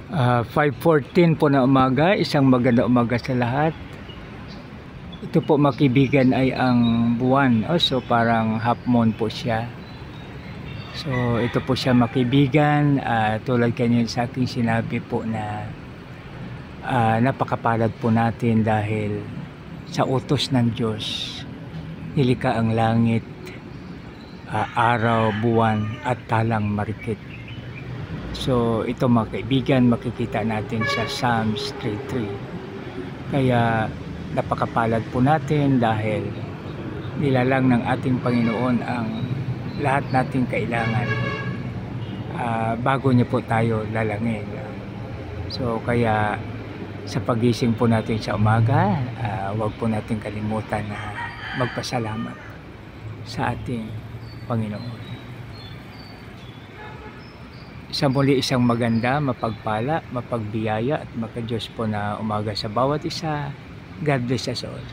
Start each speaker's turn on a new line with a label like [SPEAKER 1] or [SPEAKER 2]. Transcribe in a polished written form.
[SPEAKER 1] 5:14 po na umaga, isang maganda umaga sa lahat. Ito po mga kaibigan ay ang buwan, so parang half moon po siya. So ito po siya mga kaibigan, tulad kanina sa aking sinabi po na napakapalad po natin dahil sa utos ng Diyos nilikha ang langit, araw, buwan at talang marikit. So ito mga kaibigan, makikita natin sa Psalms 3:3. Kaya napakapalad po natin dahil nilalang ng ating Panginoon ang lahat nating kailangan bago niya po tayo lalangin. So kaya sa pagising po natin sa umaga, huwag po natin kalimutan na magpasalamat sa ating Panginoon. Sa muli, isang maganda, mapagpala, mapagbiyaya at makadiyos po na umaga sa bawat isa. God bless us all.